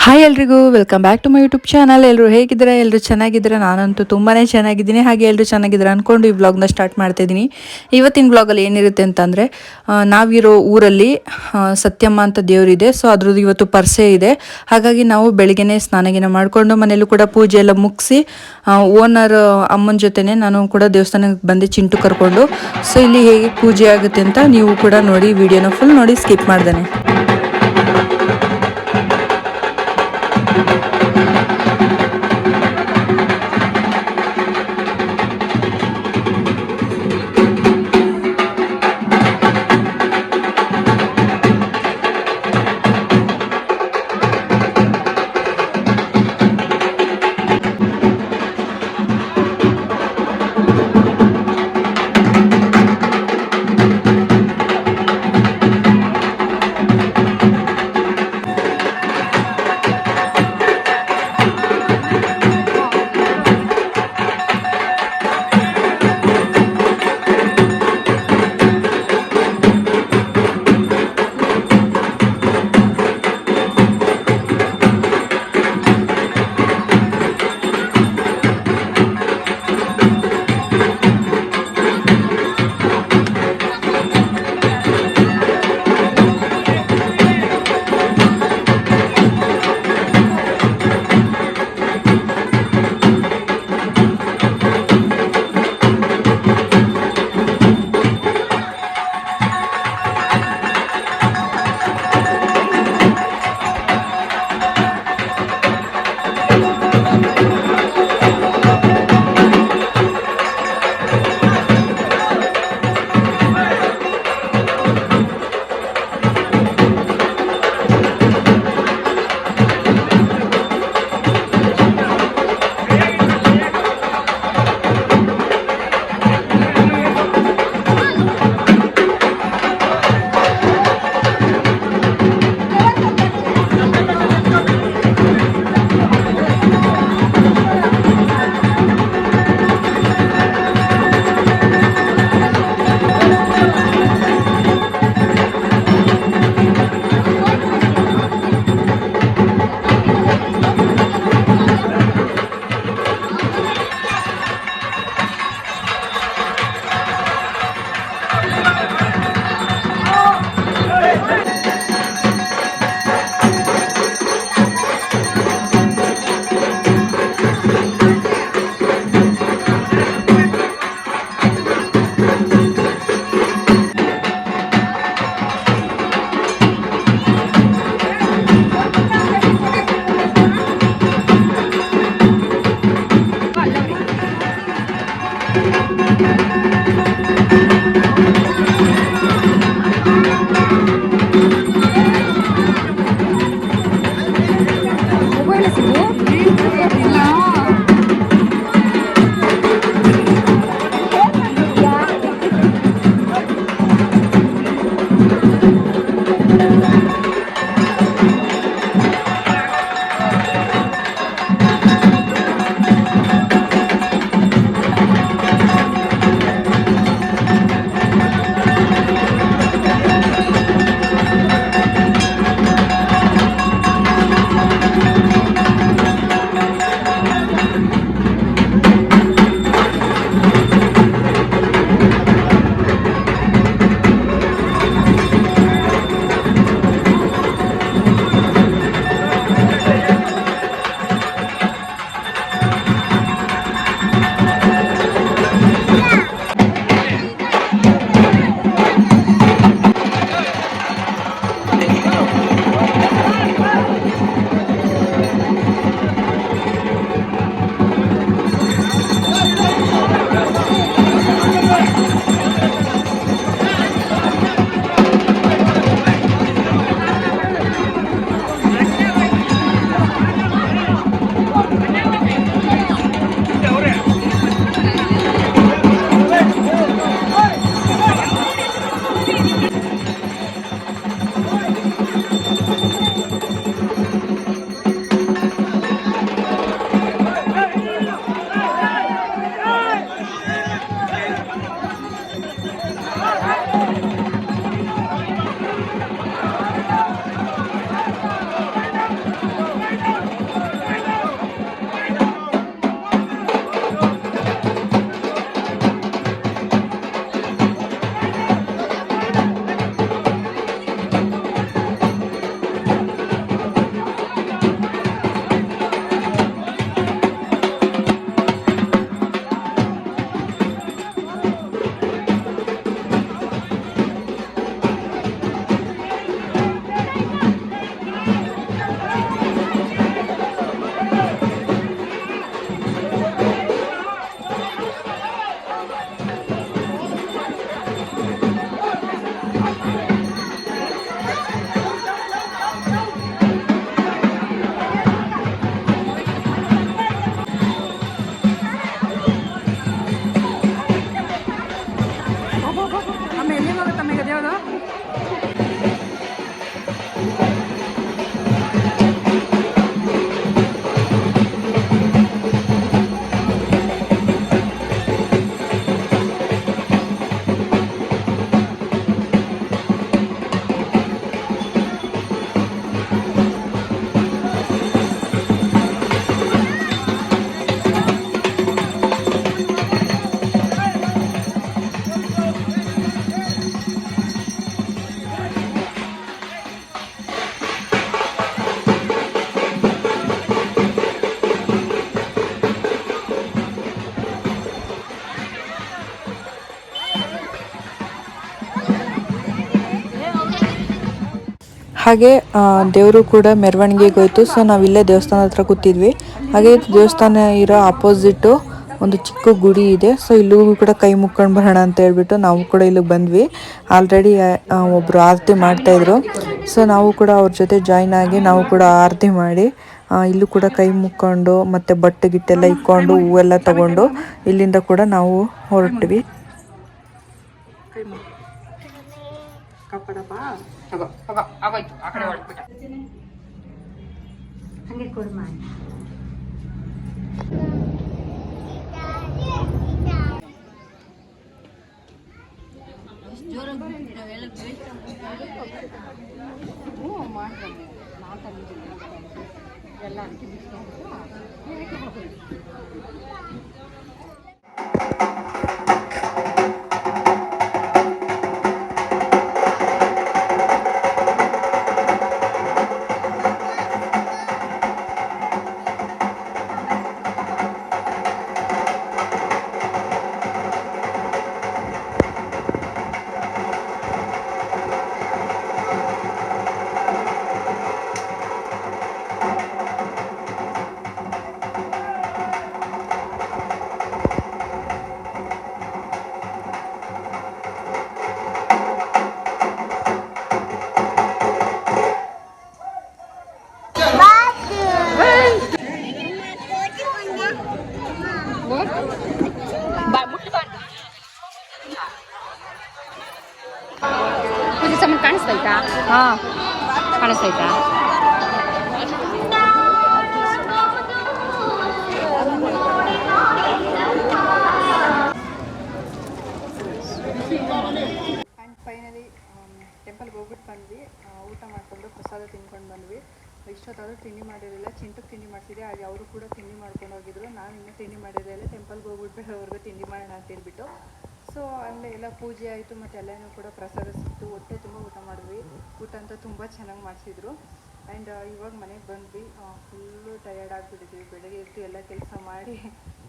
Hi ಎಲ್ರಿಗೂ welcome back to my YouTube channel. ಎಲ್ಲರೂ ಹೇಗಿದ್ದೀರಾ? ಎಲ್ಲರೂ ಚೆನ್ನಾಗಿದ್ದೀರಾ? ನಾನಂತೂ ತುಂಬಾ ಚೆನ್ನಾಗಿದ್ದೀನಿ. ಹಾಗೆ ಎಲ್ಲರೂ ಚೆನ್ನಾಗಿದ್ದೀರಾ ಅಂದ್ಕೊಂಡು ಈ ವ್ಲಾಗ್ನ ಸ್ಟಾರ್ಟ್ ಮಾಡ್ತಾ ಇದ್ದೀನಿ. ಇವತ್ತಿನ ವ್ಲಾಗಲ್ಲಿ ಏನಿರುತ್ತೆ ಅಂತಂದರೆ, ನಾವಿರೋ ಊರಲ್ಲಿ ಸತ್ಯಮ್ಮ ಅಂತ ದೇವರಿದೆ. ಸೊ ಅದ್ರದ್ದು ಇವತ್ತು ಪರ್ಸೆ ಇದೆ. ಹಾಗಾಗಿ ನಾವು ಬೆಳಿಗ್ಗೆನೇ ಸ್ನಾನಗಿನ ಮಾಡಿಕೊಂಡು ಮನೇಲೂ ಕೂಡ ಪೂಜೆ ಎಲ್ಲ ಮುಗಿಸಿ ಓನರ್ ಅಮ್ಮನ ಜೊತೆನೇ ನಾನು ಕೂಡ ದೇವಸ್ಥಾನಕ್ಕೆ ಬಂದೆ, ಚಿಂಟು ಕರ್ಕೊಂಡು. ಸೊ ಇಲ್ಲಿ ಹೇಗೆ ಪೂಜೆ ಆಗುತ್ತೆ ಅಂತ ನೀವು ಕೂಡ ನೋಡಿ, ವಿಡಿಯೋನ ಫುಲ್ ನೋಡಿ, ಸ್ಕಿಪ್ ಮಾಡ್ದೇನೆ. ಹಾಗೆ ದೇವರು ಕೂಡ ಮೆರವಣಿಗೆಗೆ ಹೋಯ್ತು. ಸೊ ನಾವಿಲ್ಲೇ ದೇವಸ್ಥಾನ ಹತ್ರ ಕೂತಿದ್ವಿ. ಹಾಗೆ ದೇವಸ್ಥಾನ ಇರೋ ಆಪೋಸಿಟ್ಟು ಒಂದು ಚಿಕ್ಕ ಗುಡಿ ಇದೆ. ಸೊ ಇಲ್ಲೂ ಕೂಡ ಕೈ ಮುಕ್ಕೊಂಡು ಬರೋಣ ಅಂತ ಹೇಳ್ಬಿಟ್ಟು ನಾವು ಕೂಡ ಇಲ್ಲಿಗೆ ಬಂದ್ವಿ. ಆಲ್ರೆಡಿ ಒಬ್ಬರು ಆರತಿ ಮಾಡ್ತಾಯಿದ್ರು. ಸೊ ನಾವು ಕೂಡ ಅವ್ರ ಜೊತೆ ಜಾಯ್ನ್ ಆಗಿ ನಾವು ಕೂಡ ಆರತಿ ಮಾಡಿ ಇಲ್ಲೂ ಕೂಡ ಕೈ ಮುಕ್ಕೊಂಡು ಮತ್ತು ಬಟ್ಟೆ ಗಿಟ್ಟೆಲ್ಲ ಇಕ್ಕೊಂಡು ಹೂವೆಲ್ಲ ತಗೊಂಡು ಇಲ್ಲಿಂದ ಕೂಡ ನಾವು ಹೊರಟ್ವಿ. ಕಾಣಿಸ್ತೈತಾ? ಹಾ ಕಾಣಿಸ್ತೈತಾ? ಆ್ಯಂಡ್ ಫೈನಲಿ ಟೆಂಪಲ್ಗೆ ಹೋಗ್ಬಿಟ್ಟು ಬಂದ್ವಿ. ಊಟ ಮಾಡಿಕೊಂಡು ಪ್ರಸಾದ ತಿನ್ಕೊಂಡು ಬಂದ್ವಿ. ಇಷ್ಟೊತ್ತಾದರೂ ತಿಂಡಿ ಮಾಡಿರಲಿಲ್ಲ. ಚಿಂಟಕ್ಕೆ ತಿಂಡಿ ಮಾಡಿಸಿದೆ, ಹಾಗೆ ಅವರು ಕೂಡ ತಿಂಡಿ ಮಾಡ್ಕೊಂಡು ಹೋಗಿದ್ರು. ನಾನು ಇನ್ನೂ ತಿಂಡಿ ಮಾಡಿರಲಿಲ್ಲ. ಟೆಂಪಲ್ಗೆ ಹೋಗ್ಬಿಟ್ಟು ಅವ್ರಿಗೂ ತಿಂಡಿ ಮಾಡೋಣ ಅಂತ ಹೇಳ್ಬಿಟ್ಟು. ಸೊ ಅಲ್ಲೇ ಎಲ್ಲ ಪೂಜೆ ಆಯಿತು ಮತ್ತು ಎಲ್ಲನೂ ಕೂಡ ಪ್ರಸಾದ ಸಿಕ್ತು. ಹೊಟ್ಟೆ ತುಂಬ ಊಟ ಮಾಡಿದ್ವಿ. ಊಟ ಅಂತ ತುಂಬ ಚೆನ್ನಾಗಿ ಮಾಡಿಸಿದ್ರು. ಆ್ಯಂಡ್ ಇವಾಗ ಮನೆಗೆ ಬಂದ್ವಿ. ಫುಲ್ಲು ಟಯರ್ಡ್ ಆಗಿಬಿಟ್ಟಿದ್ವಿ. ಬೆಳಗ್ಗೆ ಎದ್ದು ಎಲ್ಲ ಕೆಲಸ ಮಾಡಿ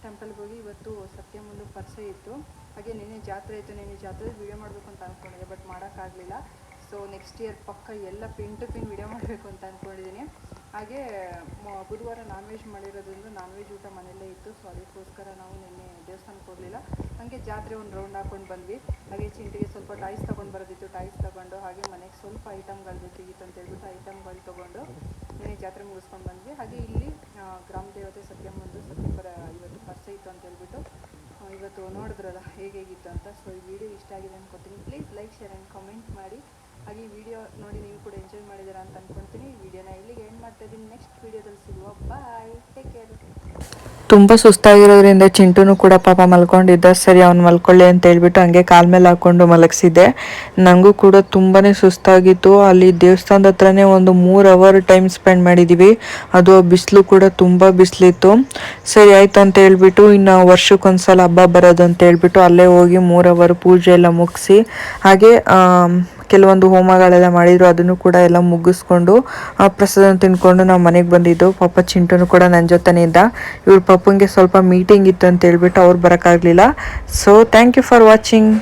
ಟೆಂಪಲ್ಗೆ ಹೋಗಿ ಇವತ್ತು ಸತ್ಯಮ್ಮಂದು ಪರಿಚಯ ಇತ್ತು. ಹಾಗೆ ನಿನ್ನೆ ಜಾತ್ರೆ ಇತ್ತು. ನಿನ್ನೆ ಜಾತ್ರೆ ವೀಡಿಯೋ ಮಾಡಬೇಕು ಅಂತ ಅಂದ್ಕೊಂಡಿದ್ದೆ, ಬಟ್ ಮಾಡೋಕ್ಕಾಗಲಿಲ್ಲ. ಸೊ ನೆಕ್ಸ್ಟ್ ಇಯರ್ ಪಕ್ಕ ಎಲ್ಲ ಪಿನ್ ಟು ಪಿನ್ ವೀಡಿಯೋ ಮಾಡಬೇಕು ಅಂತ ಅಂದ್ಕೊಂಡಿದ್ದೀನಿ. ಹಾಗೆ ಬುಧವಾರ ನಾನ್ ವೆಜ್ ಮಾಡಿರೋದ್ರಿಂದ ನಾನ್ ವೆಜ್ ಊಟ ಮನೆಯಲ್ಲೇ ಇತ್ತು. ಸೊ ಅದಕ್ಕೋಸ್ಕರ ನಾವು ನಿನ್ನೆ ದೇವಸ್ಥಾನಕ್ಕೆ ಹೋಗಲಿಲ್ಲ. ಹಾಗೆ ಜಾತ್ರೆ ಒಂದು ರೌಂಡ್ ಹಾಕ್ಕೊಂಡು ಬಂದ್ವಿ. ಹಾಗೆ ಚಿಂಟಿಗೆ ಸ್ವಲ್ಪ ಟಾಯ್ಸ್ ತೊಗೊಂಡು ಬರೋದಿತ್ತು. ಟಾಯ್ಸ್ ತೊಗೊಂಡು ಹಾಗೆ ಮನೆಗೆ ಸ್ವಲ್ಪ ಐಟಮ್ಗಳು ಬೇಕಿತ್ತು ಅಂತ ಹೇಳ್ಬಿಟ್ಟು ಐಟಮ್ಗಳು ತೊಗೊಂಡು ನಿನ್ನೆ ಜಾತ್ರೆ ಮುಗಿಸ್ಕೊಂಡು ಬಂದ್ವಿ. ಹಾಗೆ ಇಲ್ಲಿ ಗ್ರಾಮ ದೇವತೆ ಸತ್ಯಮ್ಮಂದು ಸೆಪ್ಟೆಂಬರ್ ಇವತ್ತು ಪರಿಚಯ ಇತ್ತು ಅಂತ ಹೇಳ್ಬಿಟ್ಟು ಇವತ್ತು ನೋಡಿದ್ರಲ್ಲ ಹೇಗಿತ್ತು ಅಂತ. ಸೊ ಈ ವಿಡಿಯೋ ಇಷ್ಟ ಆಗಿದೆ ಅನ್ಕೊತೀನಿ. Please like, share and comment ಮಾಡಿ. ಹಾಗೆ ಈ ವಿಡಿಯೋ ನೋಡಿ ನೀವು ಕೂಡ ಎಂಜಾಯ್ ಮಾಡಿದ್ದೀರಾ ಅಂತ ಅಂದ್ಕೊಳ್ತೀನಿ. ಈ ವಿಡಿಯೋನ ಇಲ್ಲಿಗೆ ಎಂಡ್ ಮಾಡ್ತಾ ಇದ್ದೀನಿ. ನೆಕ್ಸ್ಟ್ ವಿಡಿಯೋದಲ್ಲಿ ಸಿಗುವ. ಬಾಯ್, ಟೇಕ್ ಕೇರ್. ತುಂಬ ಸುಸ್ತಾಗಿರೋದ್ರಿಂದ ಚಿಂಟುನು ಕೂಡ ಪಾಪ ಮಲ್ಕೊಂಡಿದ್ದ. ಸರಿ ಅವ್ನು ಮಲ್ಕೊಳ್ಳಿ ಅಂತ ಹೇಳ್ಬಿಟ್ಟು ಹಂಗೆ ಕಾಲ ಮೇಲೆ ಹಾಕ್ಕೊಂಡು ಮಲಗಿಸಿದ್ದೆ. ನನಗೂ ಕೂಡ ತುಂಬಾ ಸುಸ್ತಾಗಿತ್ತು. ಅಲ್ಲಿ ದೇವಸ್ಥಾನದ ಹತ್ರನೇ ಒಂದು 3 ಅವರ್ ಟೈಮ್ ಸ್ಪೆಂಡ್ ಮಾಡಿದ್ದೀವಿ. ಅದು ಬಿಸಿಲು ಕೂಡ ತುಂಬ ಬಿಸಿಲಿತ್ತು. ಸರಿ ಆಯ್ತು ಅಂತ ಹೇಳ್ಬಿಟ್ಟು ಇನ್ನು ವರ್ಷಕ್ಕೊಂದ್ಸಲ ಹಬ್ಬ ಬರೋದು ಅಂತ ಹೇಳ್ಬಿಟ್ಟು ಅಲ್ಲೇ ಹೋಗಿ 3 ಅವರ್ ಪೂಜೆ ಎಲ್ಲ ಮುಗಿಸಿ ಹಾಗೆ ಕೆಲವೊಂದು ಹೋಮಗಳೆಲ್ಲ ಮಾಡಿದ್ರು. ಅದನ್ನು ಕೂಡ ಎಲ್ಲ ಮುಗಿಸ್ಕೊಂಡು ಪ್ರಸಾದ ತಿನ್ಕೊಂಡು ನಾವು ಮನೆಗೆ ಬಂದಿದ್ದು. ಪಾಪ ಚಿಂಟುನು ಕೂಡ ನನ್ನ ಜೊತೆನೇ ಇದ್ದ. ಇವ್ರ ಪಪ್ಪಂಗೆ ಸ್ವಲ್ಪ ಮೀಟಿಂಗ್ ಇತ್ತು ಅಂತ ಹೇಳ್ಬಿಟ್ಟು ಅವ್ರು ಬರೋಕ್ಕಾಗಲಿಲ್ಲ. So thank you for watching.